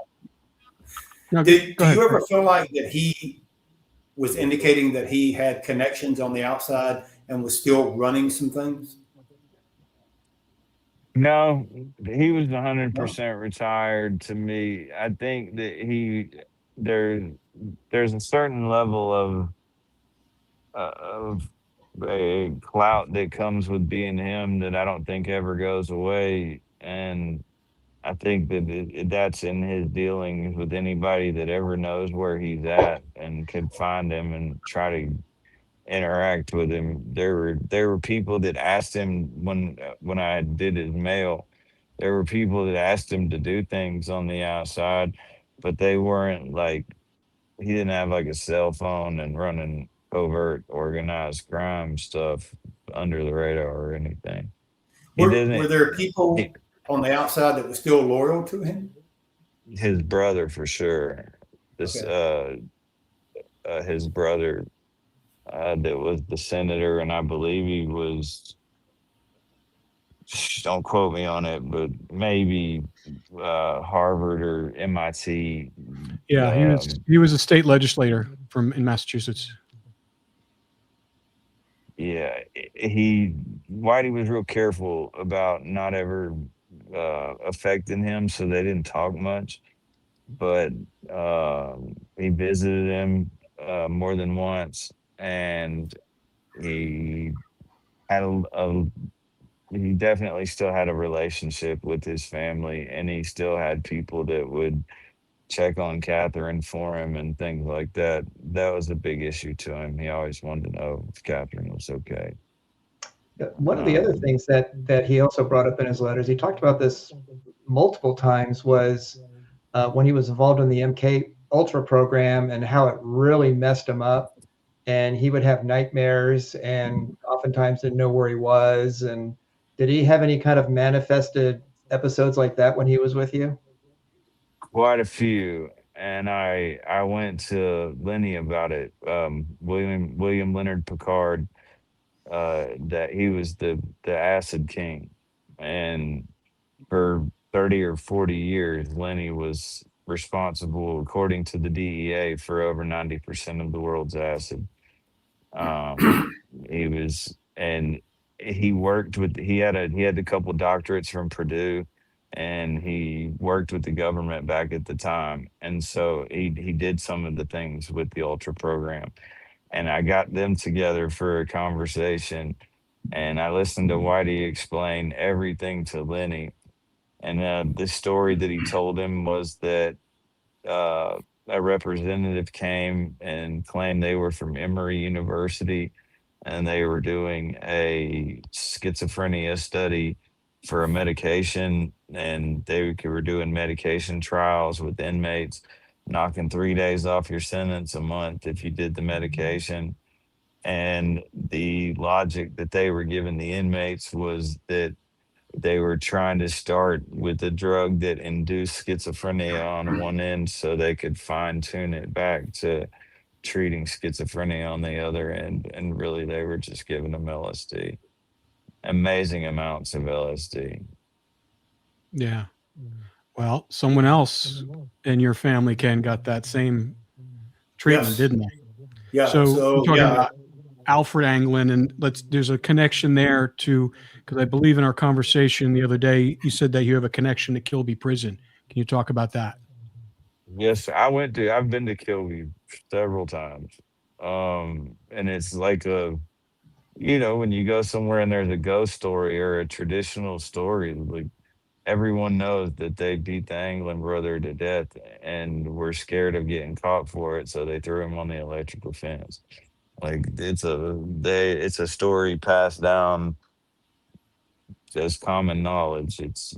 No, Do go ahead. you ever feel like that he was indicating that he had connections on the outside and was still running some things? No, he was 100% retired to me. I think that there's a certain level of a clout that comes with being him that I don't think ever goes away, and I think that that's in his dealings with anybody that ever knows where he's at and could find him and try to interact with him. There were people that asked him when I did his mail. There were people that asked him to do things on the outside, but they weren't like he didn't have like a cell phone and running covert organized crime stuff under the radar or anything. He Were didn't. there people on the outside that were still loyal to him? His brother for sure. This his brother that was the senator, and I believe he was. Don't quote me on it, but maybe Harvard or MIT. Yeah, he was a state legislator in Massachusetts. Yeah, Whitey was real careful about not ever affecting him, so they didn't talk much. But he visited him more than once, and he had he definitely still had a relationship with his family, and he still had people that would check on Catherine for him and things like that. That was a big issue to him. He always wanted to know if Catherine was okay. One of the other things that he also brought up in his letters, he talked about this multiple times, was when he was involved in the MK Ultra program and how it really messed him up. And he would have nightmares and oftentimes didn't know where he was. And did he have any kind of manifested episodes like that when he was with you? Quite a few. And I went to Lenny about it. William Leonard Picard, that he was the acid king. And for 30 or 40 years, Lenny was responsible, according to the DEA, for over 90% of the world's acid. He was, and he worked with, he had a couple doctorates from Purdue, and he worked with the government back at the time. And so he did some of the things with the Ultra program. And I got them together for a conversation, and I listened to Whitey explain everything to Lenny. And the story that he told him was that a representative came and claimed they were from Emory University, and they were doing a schizophrenia study for a medication, and they were doing medication trials with inmates, knocking 3 days off your sentence a month if you did the medication. And the logic that they were giving the inmates was that they were trying to start with a drug that induced schizophrenia on one end so they could fine tune it back to treating schizophrenia on the other end. And really, they were just giving them LSD, amazing amounts of LSD. Yeah. Well, someone else in your family, Ken, got that same treatment, Yes. didn't they? Yeah. So we're talking yeah, about Alfred Anglin, and there's a connection there to, because I believe in our conversation the other day, you said that you have a connection to Kilby Prison. Can you talk about that? Yes, I've been to Kilby several times. And it's like when you go somewhere and there's a ghost story or a traditional story, like everyone knows that they beat the Anglin brother to death and were scared of getting caught for it, so they threw him on the electrical fence. Like it's a story passed down as common knowledge. It's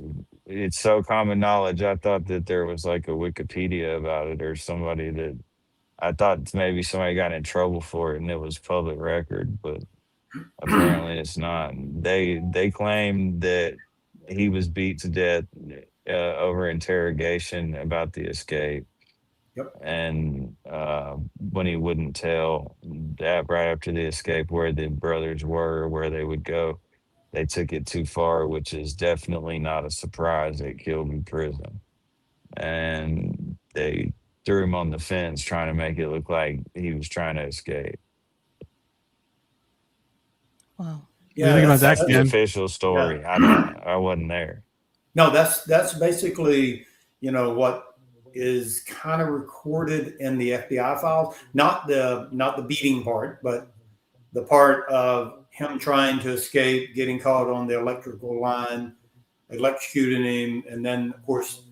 so common knowledge. I thought that there was like a Wikipedia about it or somebody that I thought maybe somebody got in trouble for it and it was public record, but apparently it's not. They claim that he was beat to death over interrogation about the escape. Yep. And when he wouldn't tell that right after the escape where the brothers were, where they would go, they took it too far, which is definitely not a surprise at Kilby Prison. And they threw him on the fence, trying to make it look like he was trying to escape. Wow. What do you think about that, That's the Ken? official story. Yeah. I wasn't there. No, that's basically, what is kind of recorded in the FBI files. Not the beating part, but the part of him trying to escape, getting caught on the electrical line, electrocuting him, and then of course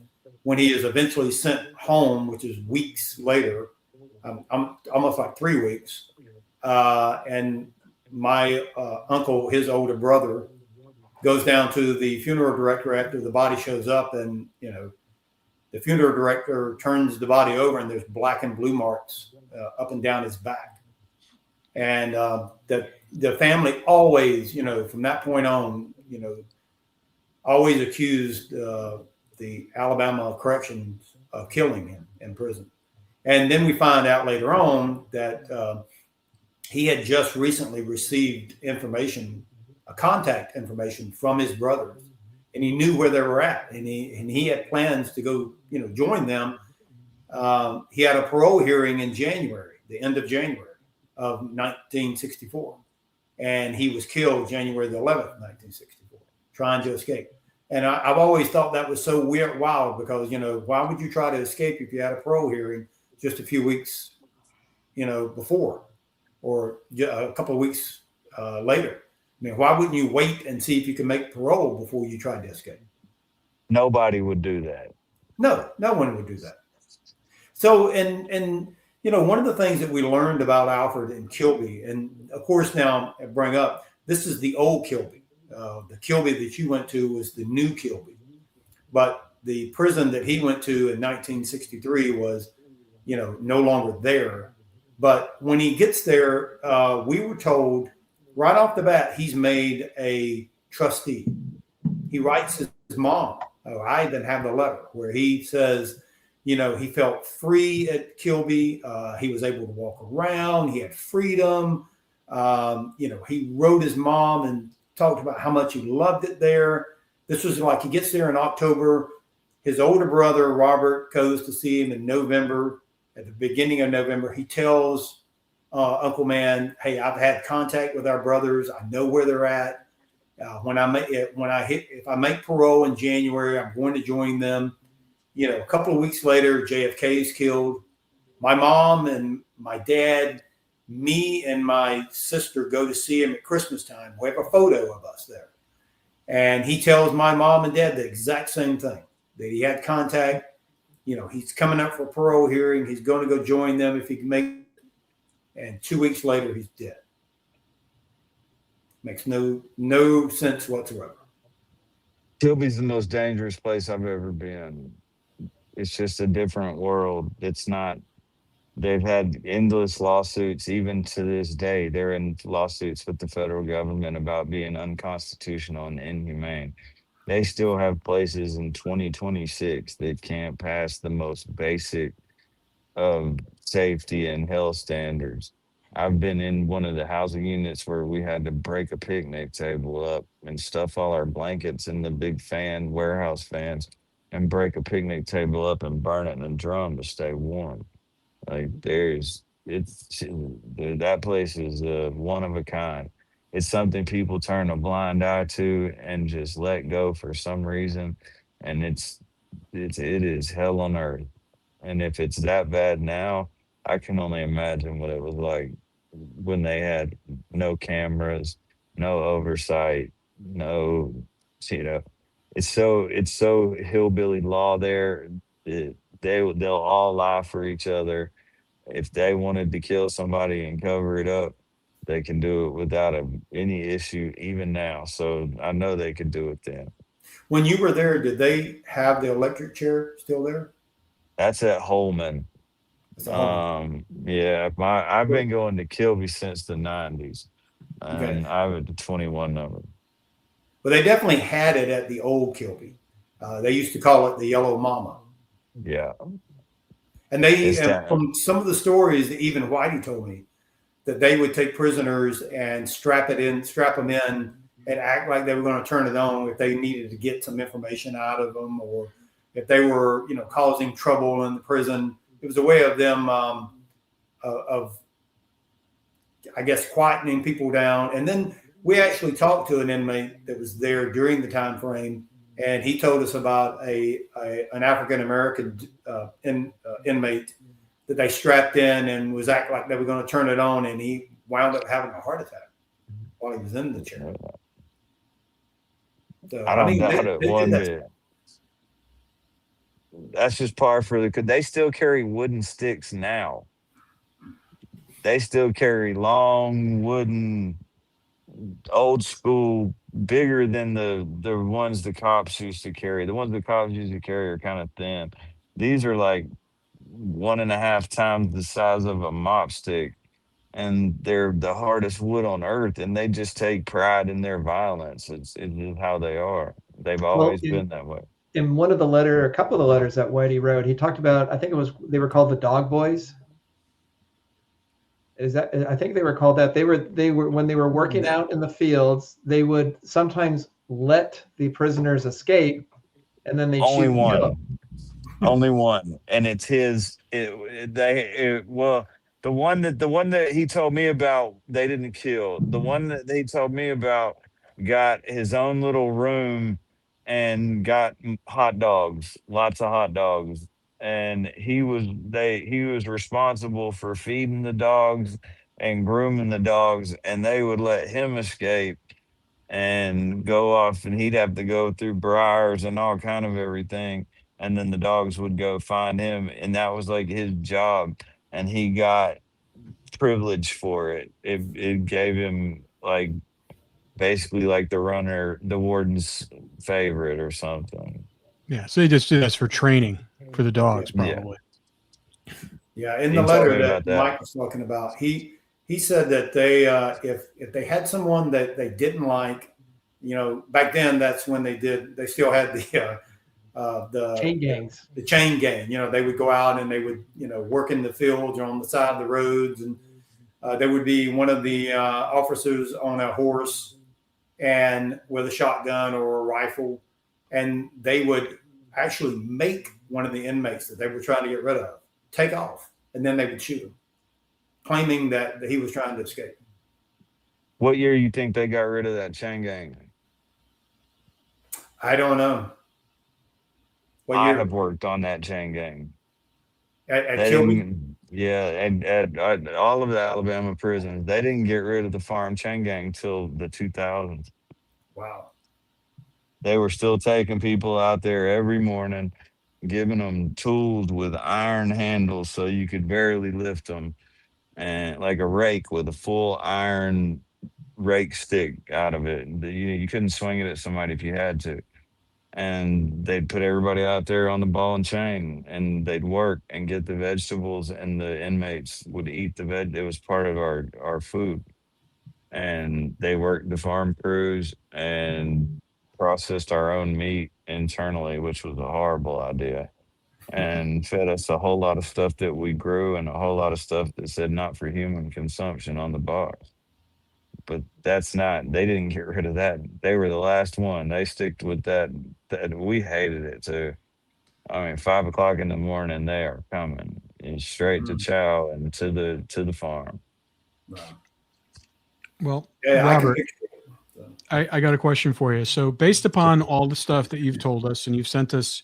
when he is eventually sent home, which is weeks later, I'm almost like 3 weeks, and my uncle, his older brother, goes down to the funeral director after the body shows up, and the funeral director turns the body over, and there's black and blue marks up and down his back, and the family always, from that point on, always accused the Alabama Corrections of killing him in prison. And then we find out later on that he had just recently received information, contact information from his brothers, and he knew where they were at, and he had plans to go, join them. He had a parole hearing in January, the end of January of 1964, and he was killed January the 11th, 1964, trying to escape. And I've always thought that was so wild because, why would you try to escape if you had a parole hearing just a few weeks, before, or a couple of weeks later? I mean, why wouldn't you wait and see if you can make parole before you tried to escape? Nobody would do that. No one would do that. So, and one of the things that we learned about Alfred and Kilby, and of course now I bring up, this is the old Kilby. The Kilby that you went to was the new Kilby, but the prison that he went to in 1963 was, no longer there. But when he gets there, we were told right off the bat, he's made a trustee. He writes his mom. I even have the letter where he says, he felt free at Kilby. He was able to walk around. He had freedom. He wrote his mom and talked about how much he loved it there. This was like he gets there in October. His older brother, Robert, goes to see him in November. At the beginning of November, he tells Uncle Man, "Hey, I've had contact with our brothers. I know where they're at. If I make parole in January, I'm going to join them." A couple of weeks later, JFK is killed. My mom and my dad, me and my sister go to see him at Christmas time. We have a photo of us there. And he tells my mom and dad the exact same thing, that he had contact. He's coming up for a parole hearing. He's going to go join them if he can make it. And 2 weeks later, he's dead. Makes no sense whatsoever. Kilby's the most dangerous place I've ever been. It's just a different world. It's not. They've had endless lawsuits, even to this day. They're in lawsuits with the federal government about being unconstitutional and inhumane. They still have places in 2026 that can't pass the most basic of safety and health standards. I've been in one of the housing units where we had to break a picnic table up and stuff all our blankets in the big warehouse fans, and break a picnic table up and burn it in a drum to stay warm. Like that place is one of a kind. It's something people turn a blind eye to and just let go for some reason, and it is hell on earth. And if it's that bad now, I can only imagine what it was like when they had no cameras, no oversight, no, it's so hillbilly law there. They'll all lie for each other. If they wanted to kill somebody and cover it up, they can do it without any issue, even now. So I know they could do it then. When you were there, did they have the electric chair still there? That's at Holman. It's a home. Yeah, I've been going to Kilby since the 90s, Okay. and I have the 21 number. But they definitely had it at the old Kilby. They used to call it the Yellow Mama. Yeah. And they, It's that. from some of the stories that even Whitey told me, that they would take prisoners and strap them in, and act like they were going to turn it on if they needed to get some information out of them, or if they were, causing trouble in the prison. It was a way of them, of I guess, quietening people down. And then we actually talked to an inmate that was there during the time frame, and he told us about an African American inmate that they strapped in and was acting like they were going to turn it on, and he wound up having a heart attack while he was in the chair. So, I don't doubt they it did one that. bit. That's just par for the. Cause they still carry wooden sticks now. They still carry long wooden, old school, bigger than the ones the cops used to carry. The ones the cops used to carry are kind of thin. These are like 1.5 times the size of a mop stick, and they're the hardest wood on earth. And they just take pride in their violence. It's just how they are. They've always been that way. In one of a couple of the letters that Whitey wrote, he talked about, I think they were called the Dog Boys. I think they were called that. They were when they were working out in the fields, they would sometimes let the prisoners escape, and then they Only shoot and kill one. them. Only one, and it's his. Well, the one that he told me about, they didn't kill. The one that he told me about got his own little room and got hot dogs, lots of hot dogs, and he was responsible for feeding the dogs and grooming the dogs, and they would let him escape and go off, and he'd have to go through briars and all kind of everything, and then the dogs would go find him, and that was like his job, and he got privilege for it. It gave him like basically like the warden's favorite or something. Yeah, so they just do this for training for the dogs, probably. Yeah, in the letter that Mike was talking about, he said that they if they had someone that they didn't like, back then that's when they still had the chain gangs. The chain gang. They would go out and they would work in the fields or on the side of the roads, and there would be one of the officers on a horse and with a shotgun or a rifle, and they would actually make one of the inmates that they were trying to get rid of take off, and then they would shoot him, claiming that he was trying to escape. What year you think they got rid of that chain gang? I don't know. I have worked on that chain gang. At Kilby? Yeah, at all of the Alabama prisons. They didn't get rid of the farm chain gang till the 2000s. Wow. They were still taking people out there every morning, giving them tools with iron handles so you could barely lift them, and like a rake with a full iron rake stick out of it. You couldn't swing it at somebody if you had to. And they'd put everybody out there on the ball and chain, and they'd work and get the vegetables, and the inmates would eat the veg. It was part of our food. And they worked the farm crews and processed our own meat internally, which was a horrible idea, and fed us a whole lot of stuff that we grew and a whole lot of stuff that said not for human consumption on the box. But they didn't get rid of that. They were the last one. They sticked with that we hated it too. I mean, 5 o'clock in the morning, they are coming and straight to chow and to the farm. Wow. Well, Yeah, Robert, I got a question for you. So based upon all the stuff that you've told us, and you've sent us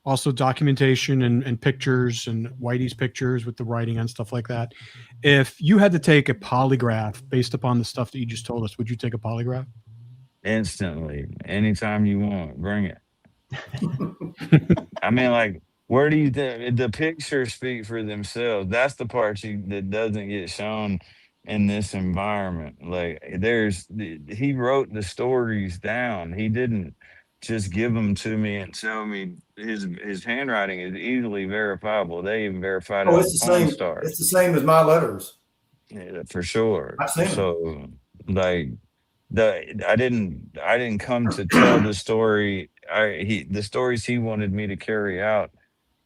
also documentation and pictures and Whitey's pictures with the writing and stuff like that, if you had to take a polygraph based upon the stuff that you just told us, would you take a polygraph? Instantly. Anytime you want, bring it. I mean, like, where do you think the pictures speak for themselves? That's the part that doesn't get shown in this environment. Like, he wrote the stories down. He didn't just give them to me and tell me his handwriting is easily verifiable. They even verified it Oh, on it's the Pawn same. Stars. It's the same as my letters. Yeah, for sure. I've seen them. So like I didn't come to tell the story. The stories he wanted me to carry out,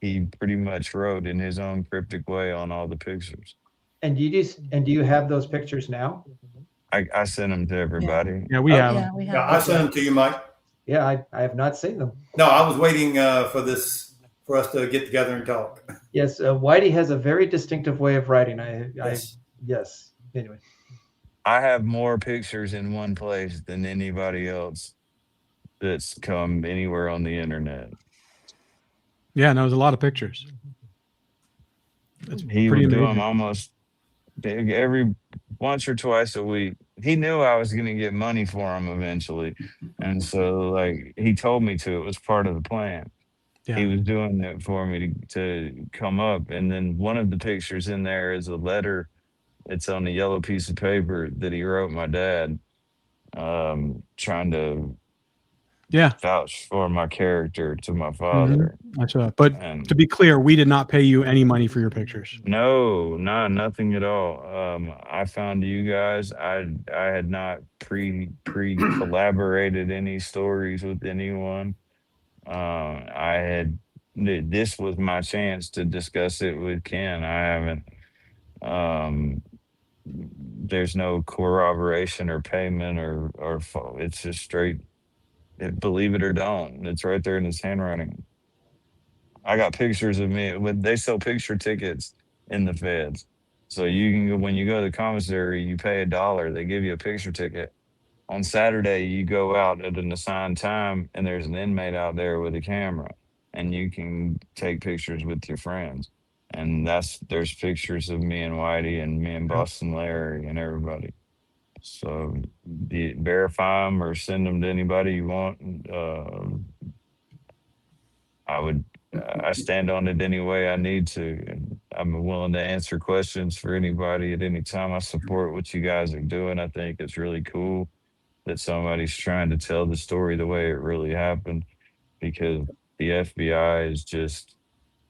he pretty much wrote in his own cryptic way on all the pictures. And do you have those pictures now? I sent them to everybody. Yeah, we have Yeah, them. we have. Yeah, I sent them to you, Mike. Yeah, I have not seen them. No, I was waiting for us to get together and talk. Yes, Whitey has a very distinctive way of writing. Yes. Anyway, I have more pictures in one place than anybody else that's come anywhere on the internet. Yeah, no, there's a lot of pictures. That's He pretty would do them amazing. almost every once or twice a week. He knew I was going to get money for him eventually, and so like he told me to. It was part of the plan. Yeah. He was doing it for me to come up, and then one of the pictures in there is a letter. It's on a yellow piece of paper that he wrote my dad, trying to vouch for my character to my father. That's right. But to be clear, we did not pay you any money for your pictures. No, nothing at all. I found you guys. I had not pre collaborated any stories with anyone. This was my chance to discuss it with Ken. I haven't. There's no corroboration or payment or it's just straight. Believe it or don't, it's right there in his handwriting. I got pictures of me when they sell picture tickets in the feds. So you can go, when you go to the commissary, you pay $1, they give you a picture ticket. On Saturday, you go out at an assigned time and there's an inmate out there with a camera and you can take pictures with your friends. And there's pictures of me and Whitey and me and Boston Larry and everybody. So verify them or send them to anybody you want. I stand on it any way I need to. And I'm willing to answer questions for anybody at any time. I support what you guys are doing. I think it's really cool that somebody's trying to tell the story the way it really happened, because the FBI is just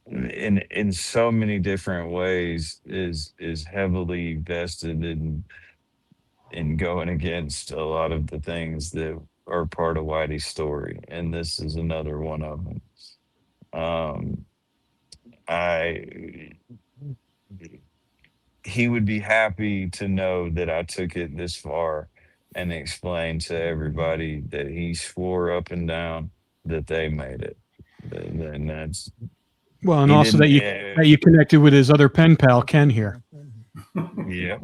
in so many different ways is heavily vested in going against a lot of the things that are part of Whitey's story. And this is another one of them. He would be happy to know that I took it this far and explained to everybody that he swore up and down that they made it. And that's well, and also that you connected with his other pen pal Ken here. Yeah.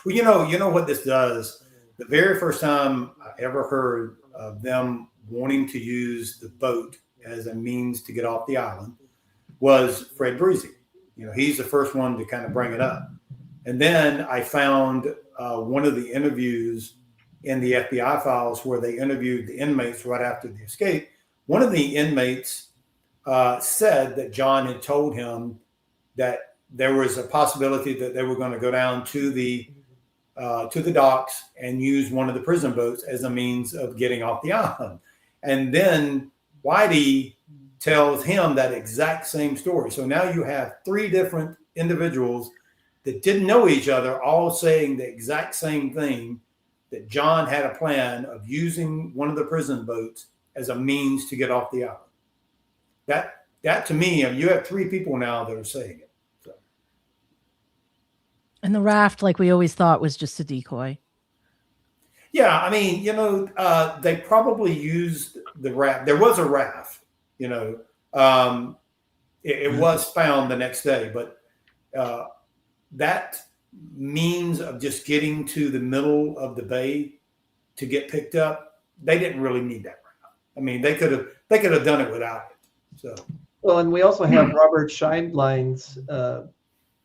Well, you know what this does. The very first time I ever heard of them wanting to use the boat as a means to get off the island was Fred Breezy. He's the first one to kind of bring it up. And then I found one of the interviews in the FBI files where they interviewed the inmates right after the escape. One of the inmates said that John had told him that there was a possibility that they were going to go down to the docks and use one of the prison boats as a means of getting off the island. And then Whitey tells him that exact same story. So now you have three different individuals that didn't know each other, all saying the exact same thing, that John had a plan of using one of the prison boats as a means to get off the island. That to me, you have three people now that are saying it. So. And the raft, like we always thought, was just a decoy. Yeah, I mean, they probably used the raft. There was a raft, it was found the next day, but that means of just getting to the middle of the bay to get picked up, they didn't really need that raft. I mean, they could have done it without it. So. Well, and we also have Robert Scheindlein's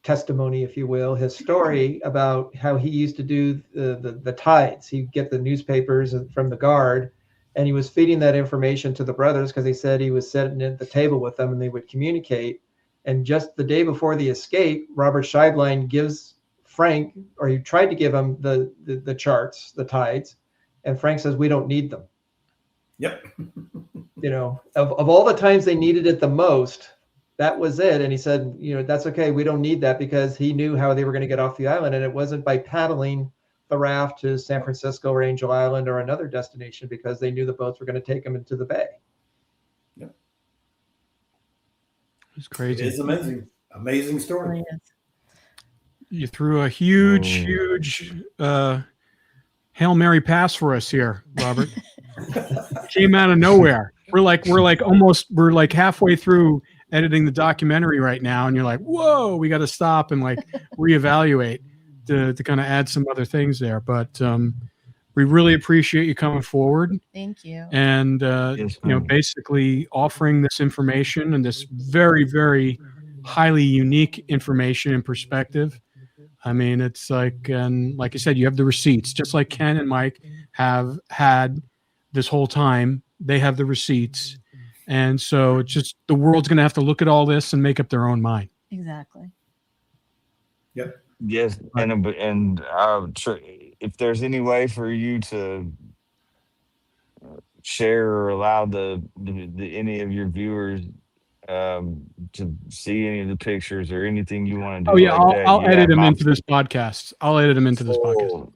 testimony, if you will, his story about how he used to do the tides. He'd get the newspapers from the guard, and he was feeding that information to the brothers because he said he was sitting at the table with them and they would communicate. And just the day before the escape, Robert Scheindlein gives Frank, or he tried to give him the charts, the tides, and Frank says, "We don't need them." Yep. Of all the times they needed it the most, that was it. And he said, that's okay. We don't need that, because he knew how they were going to get off the island. And it wasn't by paddling the raft to San Francisco or Angel Island or another destination, because they knew the boats were going to take them into the bay. Yep. It's crazy. It is amazing. Amazing story. Really is. You threw a huge Hail Mary pass for us here, Robert. Came out of nowhere. We're like halfway through editing the documentary right now, and you're like, whoa, we got to stop and like reevaluate to kind of add some other things there. But we really appreciate you coming forward. Thank you. And basically offering this information and this very, very highly unique information and perspective. I mean, it's like, and like I said, you have the receipts, just like Ken and Mike have had this whole time. They have the receipts. And so it's just, the world's going to have to look at all this and make up their own mind. Exactly. Yep. Yes, and if there's any way for you to share or allow the any of your viewers to see any of the pictures or anything you want to do. Oh yeah, like I'll edit them into this podcast. I'll edit them into this podcast.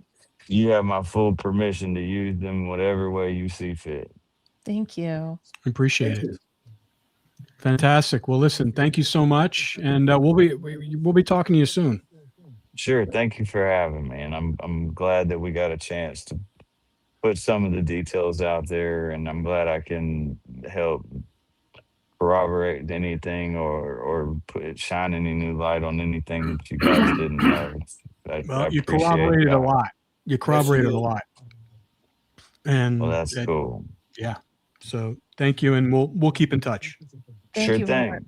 You have my full permission to use them whatever way you see fit. Thank you. Appreciate it. Fantastic. Well, listen, thank you so much, and we'll be talking to you soon. Sure. Thank you for having me, and I'm glad that we got a chance to put some of the details out there, and I'm glad I can help corroborate anything or shine any new light on anything that you guys didn't know. Well, you corroborated a lot. You corroborated a lot. And well, that's cool. Yeah. So thank you, and we'll keep in touch. Thank Sure you, thing. Robert.